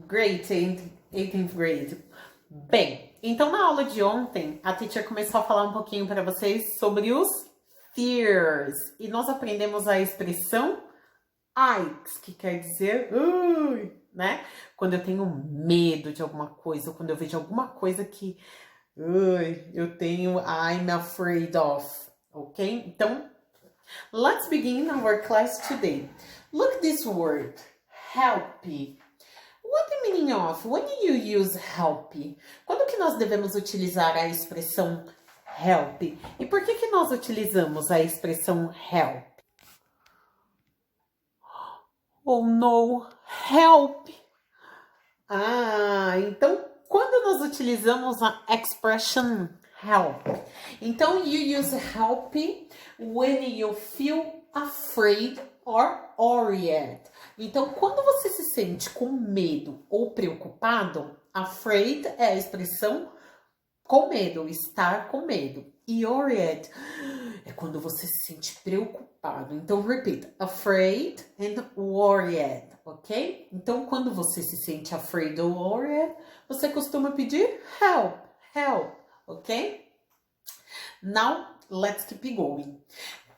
Great, 18th grade. Bem, então na aula de ontem, a teacher começou a falar um pouquinho para vocês sobre os fears. E nós aprendemos a expressão Yikes, que quer dizer, né? Quando eu tenho medo de alguma coisa, ou quando eu vejo alguma coisa que eu tenho, I'm afraid of, ok? Então, let's begin our class today. Look this word, help. What the meaning of? When you use help? Quando que nós devemos utilizar a expressão help? E por que nós utilizamos a expressão help? Oh no, help! Então quando nós utilizamos a expression help? Então you use help when you feel afraid or worried. Então, quando você se sente com medo ou preocupado, afraid é a expressão com medo, estar com medo. E worried é quando você se sente preocupado. Então, repeat, afraid and worried, ok? Então, quando você se sente afraid or worried, você costuma pedir help, ok? Now, let's keep going.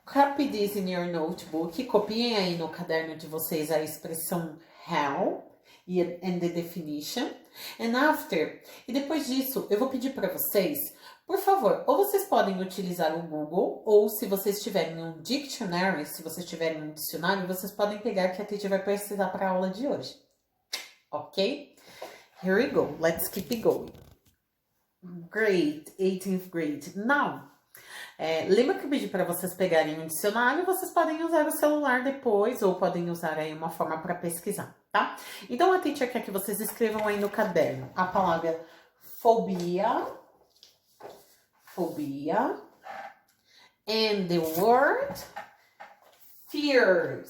Copy this in your notebook. Copiem aí no caderno de vocês a expressão help and the definition. And after, e depois disso, eu vou pedir para vocês, por favor, ou vocês podem utilizar o Google, ou se vocês tiverem um dictionary, se vocês tiverem um dicionário, vocês podem pegar que a teacher vai precisar para a aula de hoje. Ok? Here we go. Let's keep going. Great, 18th grade. Now, lembra que eu pedi para vocês pegarem um dicionário? Vocês podem usar o celular depois ou podem usar aí uma forma para pesquisar, tá? Então a teacher quer que vocês escrevam aí no caderno a palavra phobia and the word fears.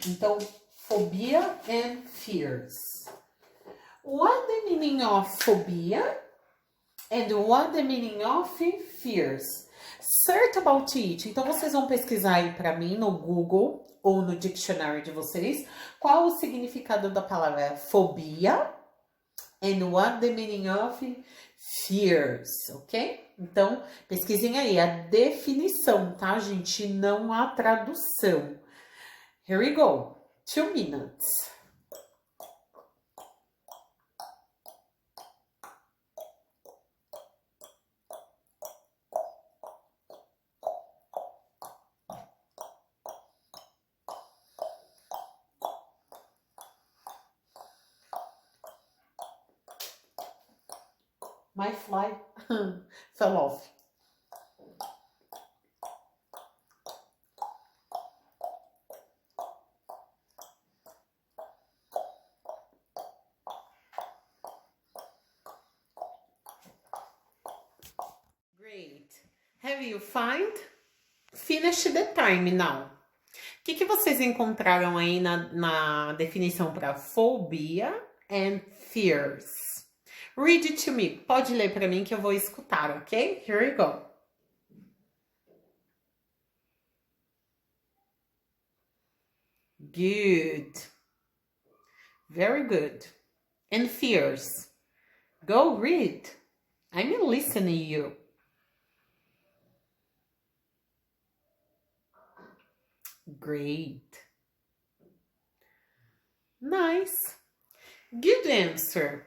Então, phobia and fears. What the meaning of phobia? And what the meaning of fears? Search about it. Então, vocês vão pesquisar aí para mim no Google ou no dictionary de vocês qual o significado da palavra fobia and what the meaning of fears, ok? Então, pesquisem aí a definição, tá, gente? Não a tradução. Here we go. 2 minutes. My fly fell off. Great. Have you finished the time now? O que vocês encontraram aí na definição para phobia and fears? Read it to me. Pode ler para mim que eu vou escutar, ok? Here we go. Good. Very good. And fears. Go read. I'm listening you. Great. Nice. Good answer.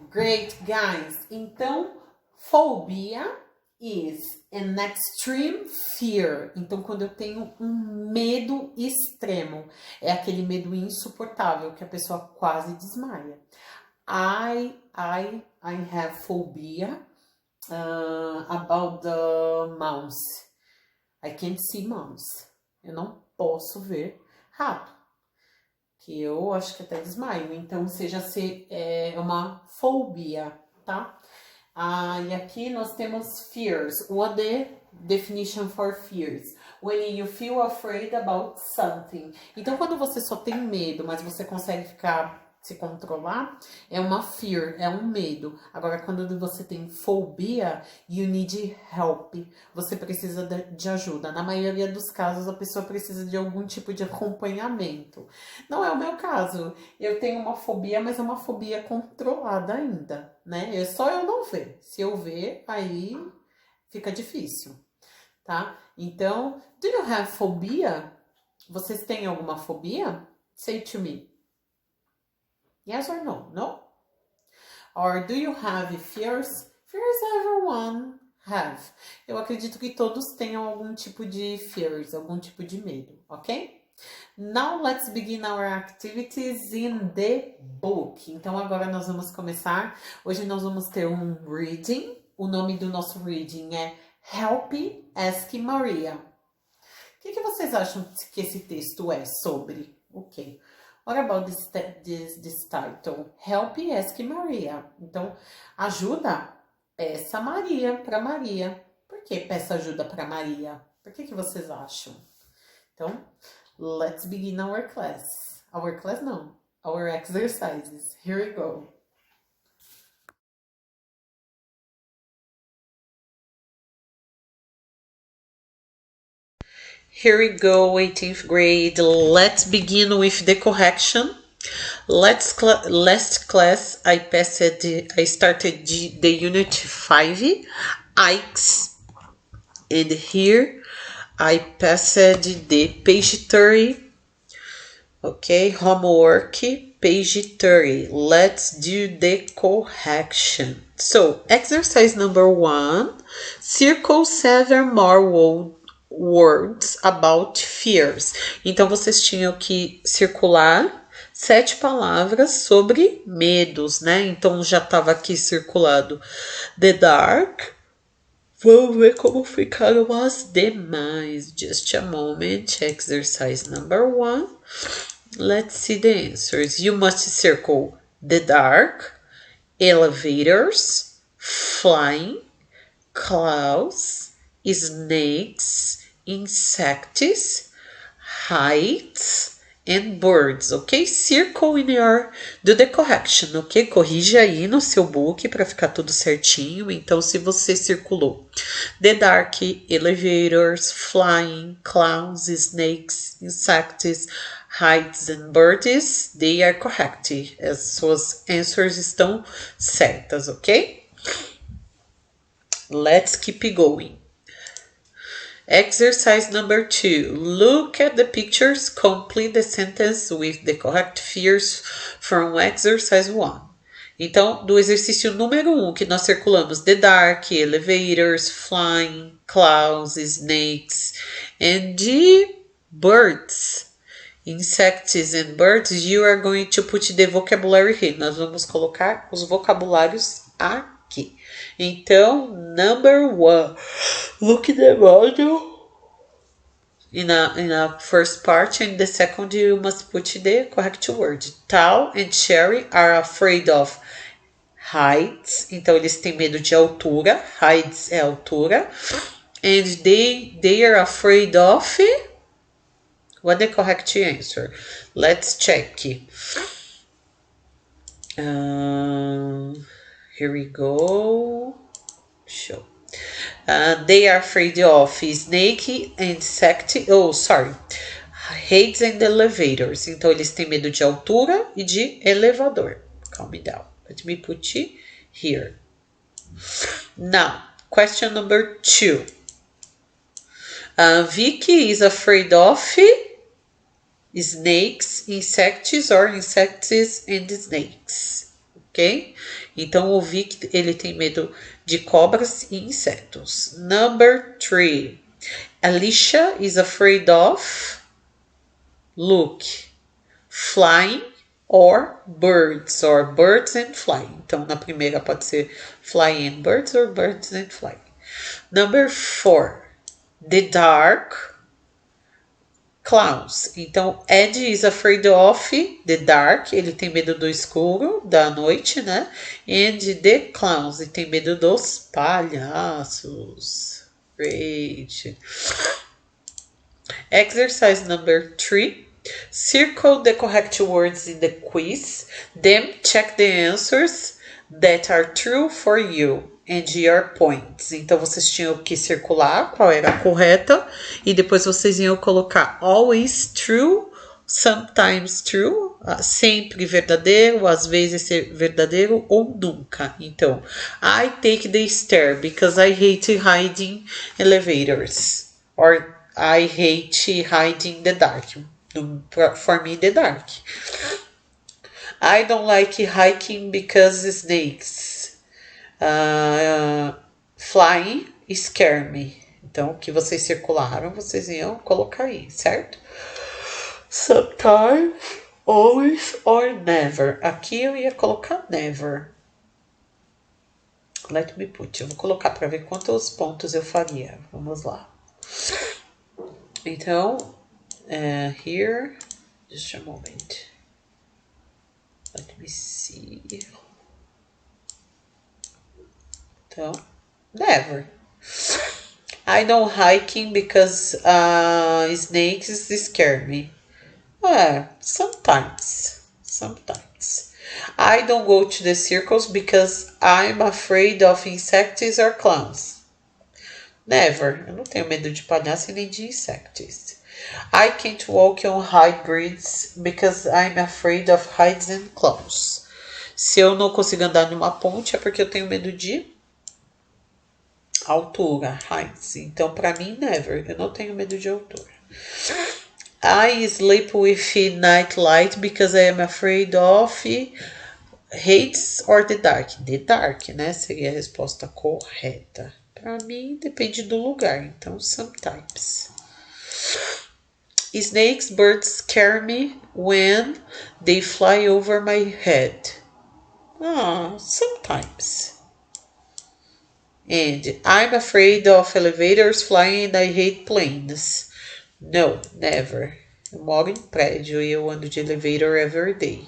Great, guys. Então, phobia is an extreme fear. Então, quando eu tenho um medo extremo, é aquele medo insuportável que a pessoa quase desmaia. I have phobia about the mouse. I can't see mouse. Eu não posso ver rato. Que eu acho que até desmaio, então seja uma fobia, tá? E aqui nós temos fears. What the definition for fears. When you feel afraid about something. Então, quando você só tem medo, mas você consegue se controlar, é uma fear, é um medo. Agora, quando você tem fobia, you need help. Você precisa de ajuda. Na maioria dos casos, a pessoa precisa de algum tipo de acompanhamento. Não é o meu caso. Eu tenho uma fobia, mas é uma fobia controlada ainda, né? É só eu não ver. Se eu ver, aí fica difícil, tá? Então, do you have phobia? Vocês têm alguma fobia? Say to me. Yes or no? No? Or do you have fears? Fears everyone have. Eu acredito que todos tenham algum tipo de fears, algum tipo de medo, ok? Now let's begin our activities in the book. Então agora nós vamos começar. Hoje nós vamos ter um reading. O nome do nosso reading é Help, Ask Maria. O que vocês acham que esse texto é sobre? Ok. What about this title? Help, Ask Maria. Então, ajuda, peça Maria para Maria. Por que peça ajuda para Maria? Por que vocês acham? Então, let's begin our class. Our class não, our exercises. Here we go. Here we go, 18th grade. Let's begin with the correction. Last class, I started the unit 5, Ikes, and here I passed the page 30. Okay, homework, page 30. Let's do the correction. So, exercise number 1, circle 7 more words about fears. Então, vocês tinham que circular 7 palavras sobre medos, né? Então, já estava aqui circulado the dark. Vamos ver como ficaram as demais. Just a moment. Exercise number 1. Let's see the answers. You must circle the dark, elevators, flying, clouds, snakes, insects, heights, and birds, ok? Circle in your, do the correction, ok? Corrige aí no seu book para ficar tudo certinho. Então, se você circulou the dark, elevators, flying, clouds, snakes, insects, heights and birds, they are correct. As suas answers estão certas, ok? Let's keep going. Exercise number 2. Look at the pictures. Complete the sentence with the correct fears from exercise 1. Então, do exercício número 1, que nós circulamos the dark, elevators, flying, clouds, snakes, and the birds. Insects and birds, you are going to put the vocabulary here. Nós vamos colocar os vocabulários aqui. Então, number 1, look the model in a first part, and the second you must put the correct word. Tal and Sherry are afraid of heights. Então, eles têm medo de altura. Heights é altura. And they are afraid of... What the correct answer? Let's check. Here we go. Show. They are afraid of snake, insect. Oh, sorry. Heights and elevators. Então, eles têm medo de altura e de elevador. Calm down. Let me put it here. Now, question number 2. Vicky is afraid of snakes, insects or insects and snakes, ok? Então, o Vic, ele tem medo de cobras e insetos. Number 3. Alicia is afraid of, look, flying or birds and flying. Então, na primeira pode ser flying and birds or birds and flying. Number 4. The dark, clouds. Então, Ed is afraid of the dark. Ele tem medo do escuro, da noite, né? And the clowns. Ele tem medo dos palhaços. Great. Exercise number 3. Circle the correct words in the quiz. Then check the answers that are true for you and your points. Então vocês tinham que circular qual era a correta e depois vocês iam colocar always true, sometimes true, sempre verdadeiro, às vezes verdadeiro ou nunca. Então, I take the stair because I hate hiding elevators. Or I hate hiding in the dark. For me, the dark. I don't like hiking because snakes flying scare me. Então, o que vocês circularam, vocês iam colocar aí, certo? Sometimes, always or never. Aqui eu ia colocar never. Let me put. Eu vou colocar para ver quantos pontos eu faria. Vamos lá. Então, here, just a moment. Let me see. Então, never. I don't hiking because snakes scare me. Sometimes. I don't go to the circles because I'm afraid of insects or clowns. Never. Eu não tenho medo de palhaço e nem de insectos. I can't walk on high bridges because I'm afraid of heights and clowns. Se eu não consigo andar numa ponte é porque eu tenho medo de altura, heights. Então, para mim, never. Eu não tenho medo de altura. I sleep with night light because I am afraid of heights or the dark. The dark, né? Seria a resposta correta. Para mim, depende do lugar. Então, sometimes. Snakes, birds scare me when they fly over my head. Sometimes. And I'm afraid of elevators flying and I hate planes. No, never. Eu moro em prédio e eu ando de elevator every day.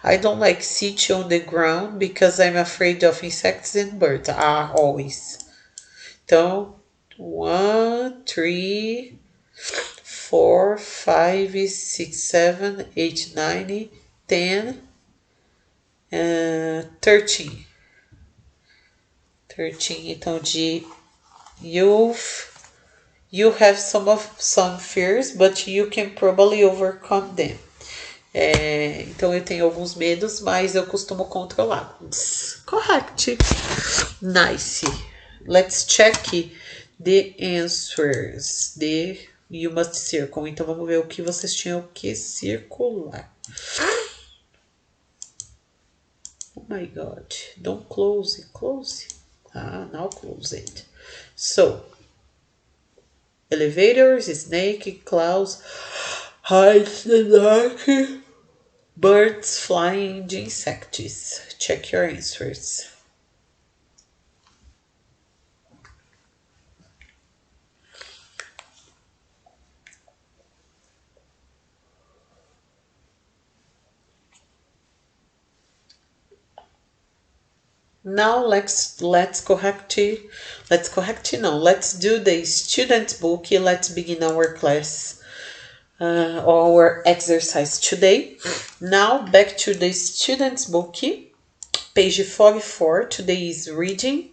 I don't like sit on the ground because I'm afraid of insects and birds. Always. Então, 1, 3, 4, 5, 6, 7, 8, 9, 10, 13. 13, então de you have some fears, but you can probably overcome them. Então eu tenho alguns medos, mas eu costumo controlá-los. Correct. Nice. Let's check the answers. You must circle. Então vamos ver o que vocês tinham que circular. Oh my God. Don't close it. Close. Now close it. So, elevators, snake, clouds, heights in the dark, birds flying, insects. Check your answers. Now let's do the student's book. Let's begin our class, our exercise today. Now back to the student's book, page 44. Today is reading.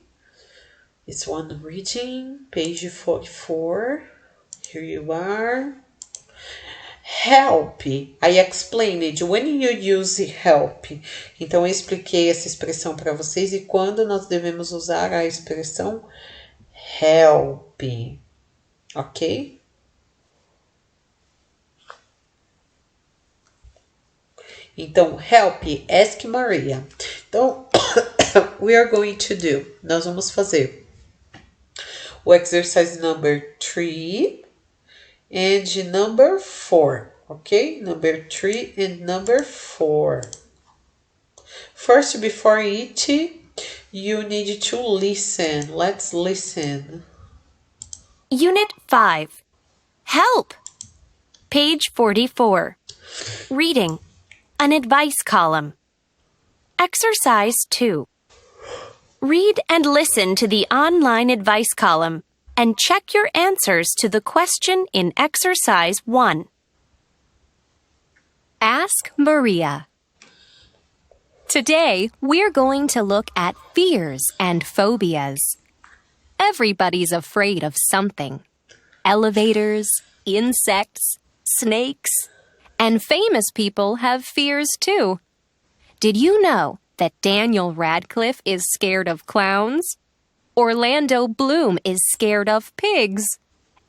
It's one reading, page 44. Here you are. Help. I explained when you use help. Então eu expliquei essa expressão para vocês e quando nós devemos usar a expressão help. Ok? Então, help, ask Maria. Então, we are going to do. Nós vamos fazer o exercise number 3 and number 4. Okay? Number 3 and number 4. First, before it, you need to listen. Let's listen. Unit 5. Help! Page 44. Reading. An advice column. Exercise 2. Read and listen to the online advice column. and check your answers to the question in Exercise 1. Ask Maria. Today, we're going to look at fears and phobias. Everybody's afraid of something. Elevators, insects, snakes, and famous people have fears too. Did you know that Daniel Radcliffe is scared of clowns? Orlando Bloom is scared of pigs?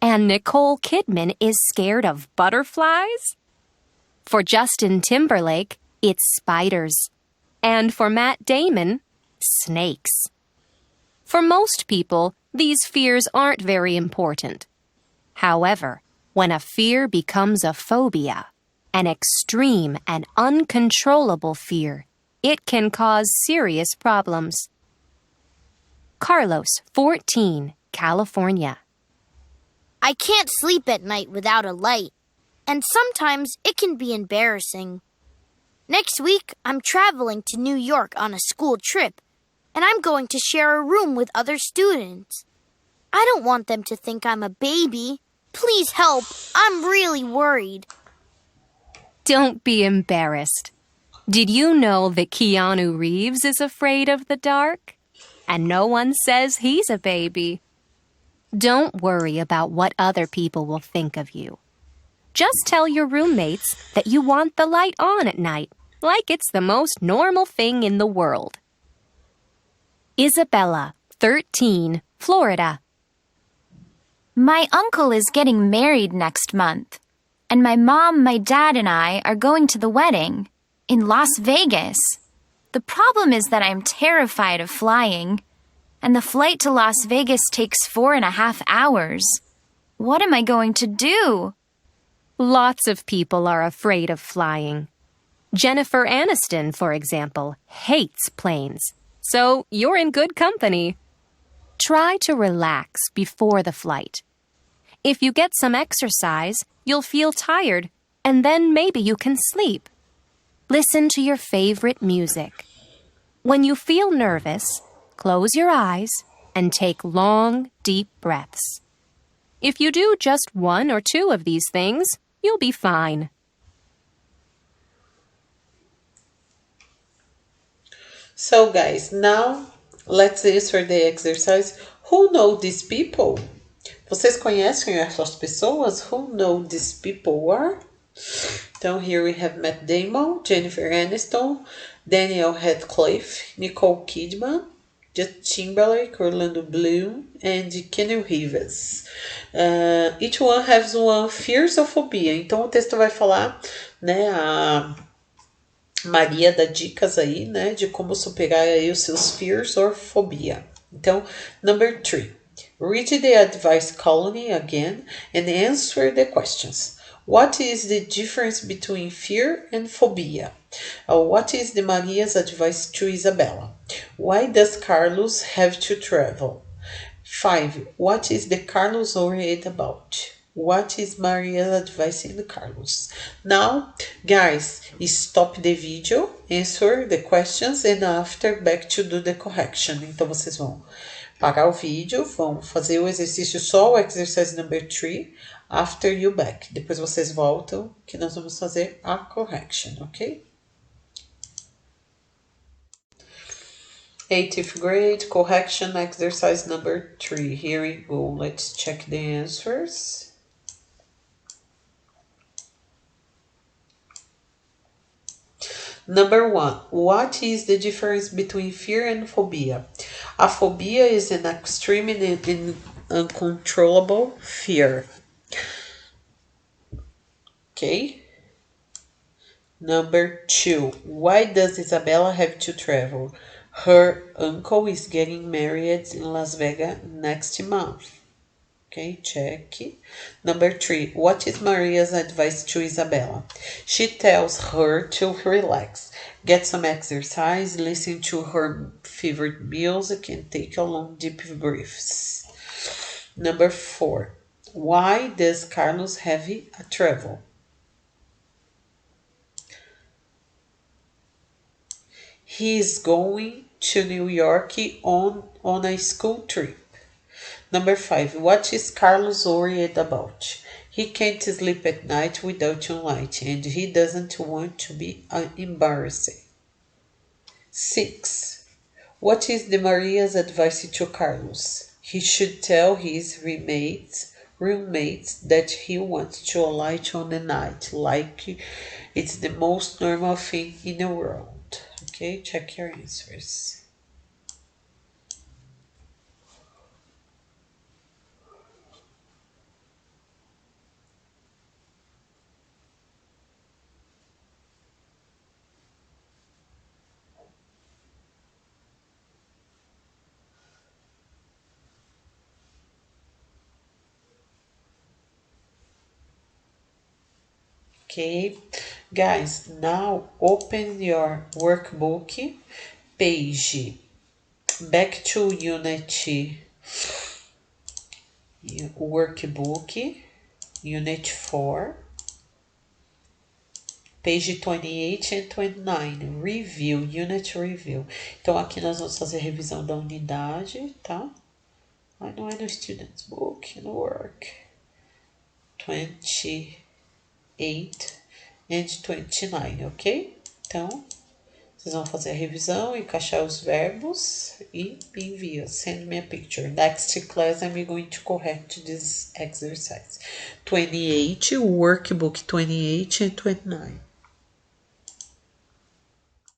And Nicole Kidman is scared of butterflies? For Justin Timberlake, it's spiders. And for Matt Damon, snakes. For most people, these fears aren't very important. However, when a fear becomes a phobia, an extreme and uncontrollable fear, it can cause serious problems. Carlos, 14, California. I can't sleep at night without a light, and sometimes it can be embarrassing. Next week, I'm traveling to New York on a school trip, and I'm going to share a room with other students. I don't want them to think I'm a baby. Please help. I'm really worried. Don't be embarrassed. Did you know that Keanu Reeves is afraid of the dark? And no one says he's a baby. Don't worry about what other people will think of you. Just tell your roommates that you want the light on at night, like it's the most normal thing in the world. Isabella, 13, Florida. My uncle is getting married next month, and my mom, my dad, and I are going to the wedding in Las Vegas. The problem is that I'm terrified of flying, and the flight to Las Vegas takes 4.5 hours. What am I going to do? Lots of people are afraid of flying. Jennifer Aniston, for example, hates planes. So you're in good company. Try to relax before the flight. If you get some exercise, you'll feel tired, and then maybe you can sleep. Listen to your favorite music. When you feel nervous, close your eyes and take long, deep breaths. If you do just 1 or 2 of these things, you'll be fine. So guys, now let's answer the exercise. Who know these people? Vocês conhecem essas pessoas? Who know these people are? Então here we have Matt Damon, Jennifer Aniston, Daniel Radcliffe, Nicole Kidman, Justin Timberlake, Orlando Bloom, and Keanu Reeves. Each one has one fears or phobia. Então o texto vai falar, né, a Maria dá dicas aí, né, de como superar aí os seus fears or phobia. Então, number 3. Read the advice column again and answer the questions. What is the difference between fear and phobia? What is the Maria's advice to Isabella? Why does Carlos have to travel? 5. What is the Carlos worried about? What is Maria's advice in Carlos? Now, guys, stop the video, answer the questions, and after back to do the correction. Então, vocês vão parar o vídeo, vão fazer o exercício só, o exercise number 3, after you back. Depois vocês voltam, que nós vamos fazer a correction, ok? 8th grade, correction exercise number 3. Here we go. Let's check the answers. Number 1. What is the difference between fear and phobia? A phobia is an extreme and uncontrollable fear. Okay? Number 2. Why does Isabella have to travel? Her uncle is getting married in Las Vegas next month. Okay, check. Number 3. What is Maria's advice to Isabella? She tells her to relax, get some exercise, listen to her favorite music, and take a long deep breaths. Number 4. Why does Carlos have a travel? He is going to New York on a school trip. Number 5. What is Carlos worried about? He can't sleep at night without your light, and he doesn't want to be embarrassing. 6. What is the Maria's advice to Carlos? He should tell his roommates that he wants to light on the night, like it's the most normal thing in the world. Okay, check your answers. Okay, guys, now open your workbook page. Back to Unity workbook, Unit 4, page 28 and 29, Review, Unit Review. Então, aqui nós vamos fazer a revisão da unidade, tá? Aí não é no Student's Book, no Work. 28 and 29, ok? Então, vocês vão fazer a revisão, encaixar os verbos e me envia. Send me a picture. Next class, I'm going to correct this exercise. 28, workbook 28 and 29.